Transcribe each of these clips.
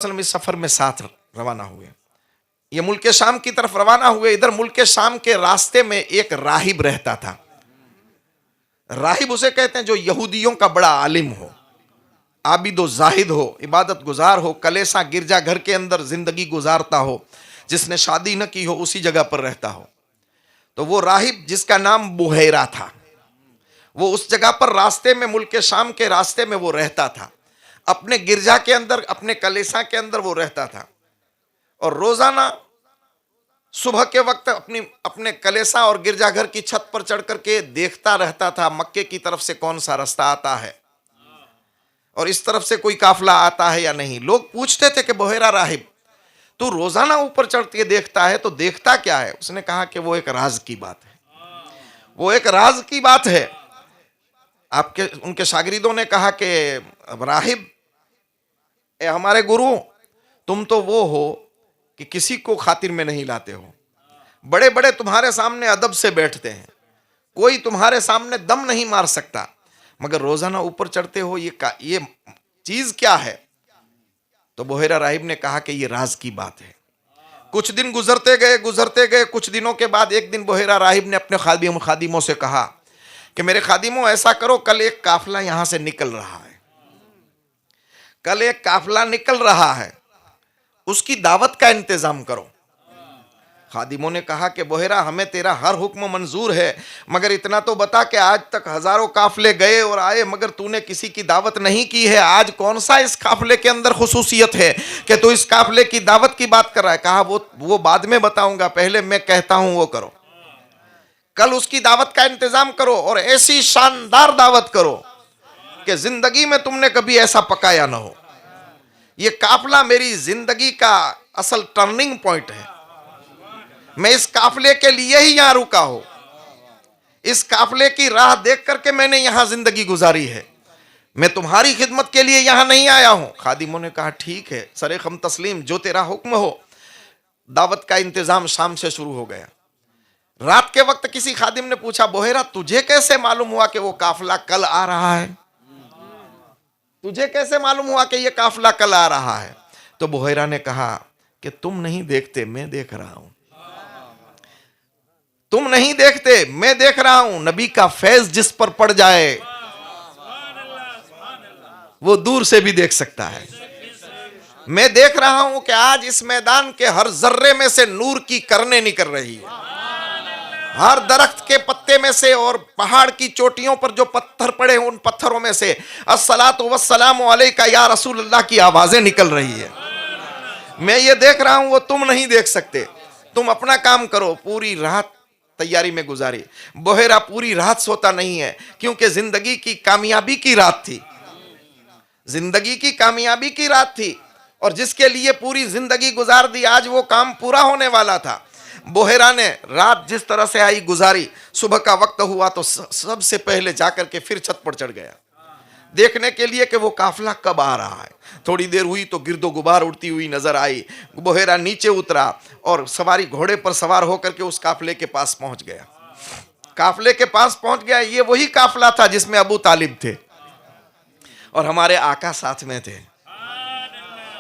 वसल्लम इस सफर में साथ रवाना हुए। ये मुल्क शाम की तरफ रवाना हुए। इधर मुल्क शाम के रास्ते में एक राहिब रहता था। राहिब उसे कहते हैं जो यहूदियों का बड़ा आलिम हो, आबिदो जाहिद हो, इबादत गुजार हो, कलेसा गिरजा घर के अंदर जिंदगी गुजारता हो, जिसने शादी न की हो उसी जगह पर रहता हो। तो वो राहिब जिसका नाम बुहैरा था, वो उस जगह पर रास्ते में, मुल्क शाम के रास्ते में वो रहता था। अपने गिरजा के अंदर, अपने कलेसा के अंदर वो रहता था और रोजाना सुबह के वक्त अपने कलेसा और गिरजाघर की छत पर चढ़ करके देखता रहता था मक्के की तरफ से कौन सा रास्ता आता है और इस तरफ से कोई काफिला आता है या नहीं। लोग पूछते थे कि बोहेरा राहिब, तू रोजाना ऊपर चढ़ के देखता है, तो देखता क्या है? उसने कहा कि वो एक राज की बात है, वो एक राज की बात है। उनके शागिर्दों ने कहा कि राहिब, हमारे गुरु, तुम तो वो हो कि किसी को खातिर में नहीं लाते हो। बड़े बड़े तुम्हारे सामने अदब से बैठते हैं, कोई तुम्हारे सामने दम नहीं मार सकता, मगर रोजाना ऊपर चढ़ते हो, ये चीज क्या है? तो बोहेरा राहिब ने कहा कि ये राज की बात है। कुछ दिन गुजरते गए। कुछ दिनों के बाद एक दिन बोहेरा राहिब ने अपने खादिमों से कहा कि मेरे खादिमों, ऐसा करो, कल एक काफिला यहां से निकल रहा है, कल एक काफिला निकल रहा है, उसकी दावत का इंतजाम करो। खादिमों ने कहा कि बोहेरा, हमें तेरा हर हुक्म मंजूर है, मगर इतना तो बता कि आज तक हजारों काफिले गए और आए, मगर तूने किसी की दावत नहीं की है। आज कौन सा इस काफिले के अंदर खुसूसियत है कि तू इस काफिले की दावत की बात कर रहा है? कहा वो बाद में बताऊंगा, पहले मैं कहता हूं वो करो। कल उसकी दावत का इंतजाम करो और ऐसी शानदार दावत करो कि जिंदगी में तुमने कभी ऐसा पकाया ना हो। ये काफिला मेरी जिंदगी का असल टर्निंग पॉइंट है। मैं इस काफिले के लिए ही यहां रुका हूं, इस काफिले की राह देख करके मैंने यहां जिंदगी गुजारी है, मैं तुम्हारी खिदमत के लिए यहां नहीं आया हूं। खादिमों ने कहा ठीक है सरे खम तस्लीम, जो तेरा हुक्म हो। दावत का इंतजाम शाम से शुरू हो गया। रात के वक्त किसी खादिम ने पूछा, बोहेरा, तुझे कैसे मालूम हुआ कि वो काफिला कल आ रहा है? तुझे कैसे मालूम हुआ कि ये काफिला कल आ रहा है? तो बोहेरा ने कहा कि तुम नहीं देखते, मैं देख रहा हूं। तुम नहीं देखते, मैं देख रहा हूं। नबी का फैज जिस पर पड़ जाए वो दूर से भी देख सकता है। मैं देख रहा हूं कि आज इस मैदान के हर जर्रे में से नूर की करने निकल रही है। हर दरख्त के पत्ते में से और पहाड़ की चोटियों पर जो पत्थर पड़े हैं उन पत्थरों में से अस्सलातु वस्सलामु अलैका या रसूल अल्लाह की आवाजें निकल रही है। मैं ये देख रहा हूं, वो तुम नहीं देख सकते। तुम अपना काम करो। पूरी रात तैयारी में गुजारी। बोहेरा पूरी रात सोता नहीं है, क्योंकि जिंदगी की कामयाबी की रात थी, जिंदगी की कामयाबी की रात थी, और जिसके लिए पूरी जिंदगी गुजार दी, आज वो काम पूरा होने वाला था। बोहेरा ने रात जिस तरह से आई गुजारी। सुबह का वक्त हुआ तो सबसे पहले जाकर के फिर छत पर चढ़ गया देखने के लिए कि वो काफिला कब आ रहा है। थोड़ी देर हुई तो गिरदो गुबार उड़ती हुई नजर आई। बोहेरा नीचे उतरा और सवारी घोड़े पर सवार होकर के उस काफिले के पास पहुंच गया। काफिले के पास पहुंच गया। ये वही काफिला था जिसमें अबू तालिब थे और हमारे आका साथ में थे।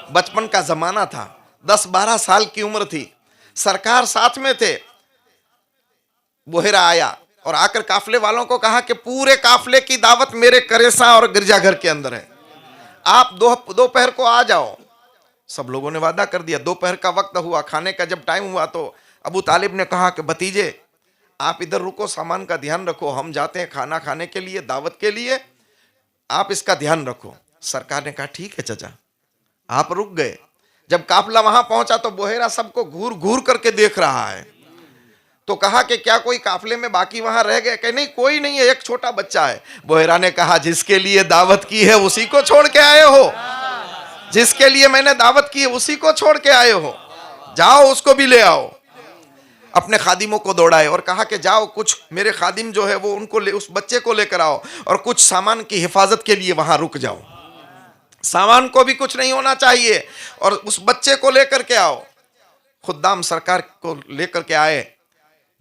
बचपन का जमाना था, 10-12 साल की उम्र थी, सरकार साथ में थे। बोहेरा आया और आकर काफिले वालों को कहा कि पूरे काफिले की दावत मेरे करेसा और गिरजाघर के अंदर है, आप दोपहर को आ जाओ। सब लोगों ने वादा कर दिया। दोपहर का वक्त हुआ, खाने का जब टाइम हुआ तो अबू तालिब ने कहा कि भतीजे, आप इधर रुको, सामान का ध्यान रखो, हम जाते हैं खाना खाने के लिए, दावत के लिए, आप इसका ध्यान रखो। सरकार ने कहा ठीक है चाचा। आप रुक गए। जब काफिला वहां पहुंचा तो बोहेरा सबको घूर घूर करके देख रहा है। तो कहा कि क्या कोई काफिले में बाकी वहां रह गए? कि नहीं, कोई नहीं है, एक छोटा बच्चा है। बोहेरा ने कहा जिसके लिए दावत की है उसी को छोड़ के आए हो, जिसके लिए मैंने दावत की है उसी को छोड़ के आए हो, जाओ उसको भी ले आओ। अपने खादिमों को दौड़ाए और कहा कि जाओ, कुछ मेरे खादिम जो है वो उनको उस बच्चे को लेकर आओ और कुछ सामान की हिफाजत के लिए वहां रुक जाओ। सामान को भी कुछ नहीं होना चाहिए और उस बच्चे को लेकर के आओ। खुद्दाम सरकार को लेकर के आए।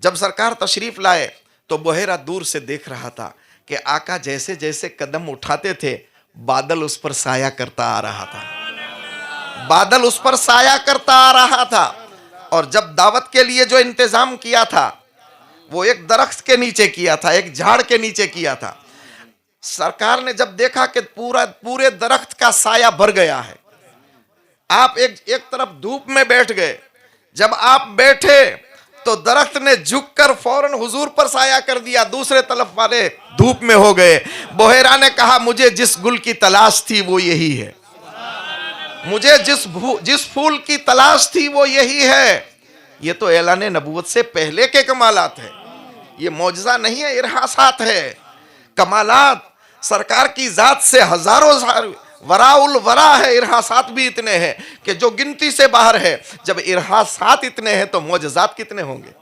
जब सरकार तशरीफ लाए तो बोहेरा दूर से देख रहा था कि आका जैसे जैसे कदम उठाते थे बादल उस पर साया करता आ रहा था। बादल उस पर साया करता आ रहा था। और जब दावत के लिए जो इंतजाम किया था वो एक दरख्त के नीचे किया था, एक झाड़ के नीचे किया था। सरकार ने जब देखा कि पूरे दरख्त का साया भर गया है, आप एक तरफ धूप में बैठ गए, जब आप बैठे तो दरख्त ने झुककर फौरन हुजूर पर साया कर दिया, दूसरे तरफ वाले धूप में हो गए। बोहेरा ने कहा मुझे जिस गुल की तलाश थी वो यही है, मुझे जिस फूल की तलाश थी वो यही है। ये तो ऐलान नबूवत से पहले के कमालात है, ये मौजज़ा नहीं है, इरहासात है। कमालात सरकार की जात से हजारों वराउल वरा है, इरहासात भी इतने हैं कि जो गिनती से बाहर है। जब इरहासात इतने हैं तो मौजज़ात कितने होंगे।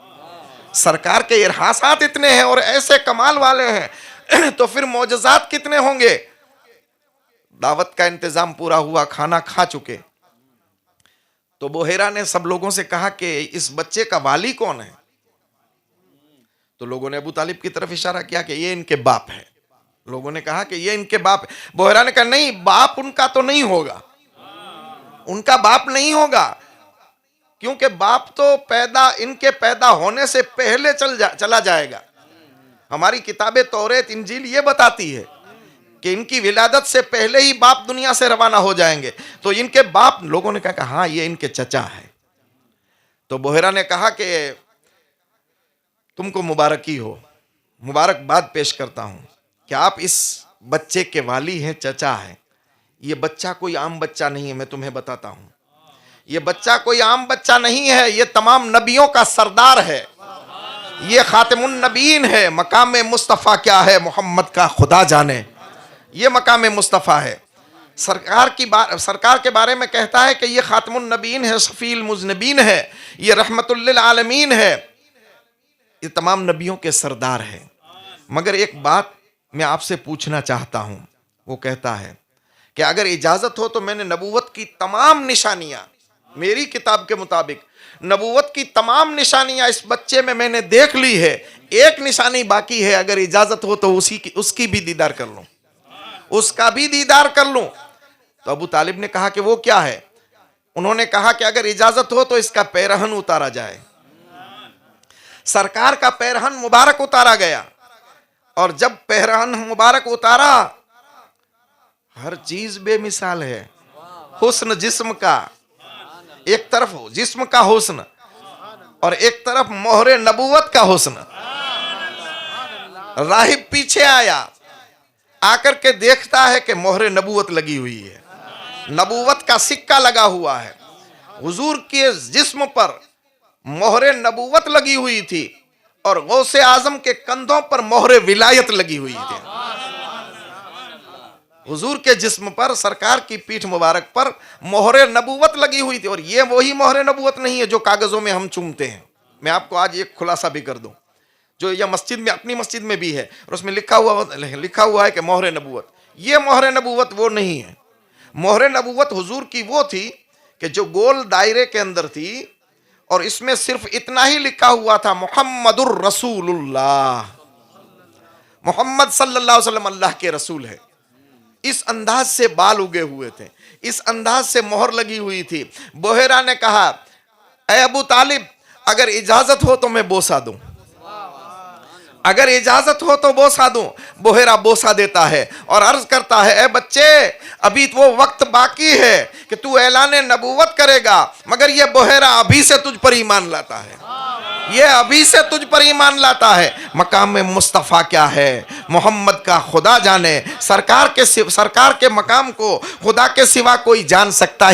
सरकार के इरहासात इतने हैं और ऐसे कमाल वाले हैं तो फिर मौजज़ात कितने होंगे। दावत का इंतजाम पूरा हुआ, खाना खा चुके तो बोहेरा ने सब लोगों से कहा कि इस बच्चे का वाली कौन है। तो लोगों ने अबू तालिब की तरफ इशारा किया कि ये इनके बाप है। लोगों ने कहा कि ये इनके बाप है। बोहेरा ने कहा नहीं, बाप उनका तो नहीं होगा, उनका बाप नहीं होगा, क्योंकि बाप तो इनके पैदा होने से पहले चला जाएगा। हमारी किताबें तौरेत इंजील ये बताती है कि इनकी विलादत से पहले ही बाप दुनिया से रवाना हो जाएंगे, तो इनके बाप। लोगों ने कहा हाँ ये इनके चचा है। तो बोहेरा ने कहा कि तुमको मुबारकी हो, मुबारकबाद पेश करता हूं कि आप इस बच्चे के वाली हैं, चचा हैं। ये बच्चा कोई आम बच्चा नहीं है, मैं तुम्हें बताता हूं, ये बच्चा कोई आम बच्चा नहीं है, ये तमाम नबियों का सरदार है, ये खातिमुन नबीन है। मकाम मुस्तफ़ा क्या है मोहम्मद का खुदा जाने, ये मकाम मुस्तफ़ा है। सरकार के बारे में कहता है कि ये खातिमुन नबीन है, शफील मुज़नबीन है, ये रहमतुल लिल आलमीन है, ये तमाम नबियों के सरदार है। मगर एक बात मैं आपसे पूछना चाहता हूं। वो कहता है कि अगर इजाजत हो तो मैंने नबूवत की तमाम निशानियां, मेरी किताब के मुताबिक नबूवत की तमाम निशानियां इस बच्चे में मैंने देख ली है, एक निशानी बाकी है, अगर इजाजत हो तो उसकी भी दीदार कर लूं, उसका भी दीदार कर लूं। तो अबू तालिब ने कहा कि वो क्या है। उन्होंने कहा कि अगर इजाजत हो तो इसका पैरहन उतारा जाए। सरकार का पैरहन मुबारक उतारा गया और जब पैरहन मुबारक उतारा, हर चीज बेमिसाल है। हुस्न जिस्म का, एक तरफ जिस्म का हुस्न और एक तरफ मोहरे नबूवत का हुस्न। राहिब पीछे आया, आकर के देखता है कि मोहरे नबूवत लगी हुई है, नबूवत का सिक्का लगा हुआ है। हुजूर के जिस्म पर मोहरे नबूवत लगी हुई थी और गौसे आजम के कंधों पर मोहरे विलायत लगी हुई थी। हुजूर के जिस्म पर, सरकार की पीठ मुबारक पर मोहरे नबूवत लगी हुई थी। और ये वही मोहरे नबूवत नहीं है जो कागजों में हम चूमते हैं। मैं आपको आज एक खुलासा भी कर दूं, जो यह मस्जिद में, अपनी मस्जिद में भी है और उसमें लिखा हुआ है कि मोहरे नबूवत। ये मोहरे नबूवत वो नहीं है। मोहरे नबूवत हुजूर की वो थी कि जो गोल दायरे के अंदर थी और इसमें सिर्फ इतना ही लिखा हुआ था, मुहम्मदुर रसूलुल्लाह, मोहम्मद सल्लल्लाहु अलैहि वसल्लम अल्लाह के रसूल है। इस अंदाज से बाल उगे हुए थे, इस अंदाज से मोहर लगी हुई थी। बोहेरा ने कहा, ऐ अबू तालिब, अगर इजाजत हो तो मैं बोसा दूं, अगर इजाजत हो तो बोसा दूं। बोहेरा बोसा देता है और अर्ज करता है, ए बच्चे, अभी वो वक्त बाकी है कि तू ऐलान नबूवत करेगा, मगर ये बोहेरा अभी से तुझ पर ईमान लाता है, ये अभी से तुझ पर ईमान लाता है। मकाम में मुस्तफ़ा क्या है मोहम्मद का खुदा जाने। सरकार के मकाम को खुदा के सिवा कोई जान सकता है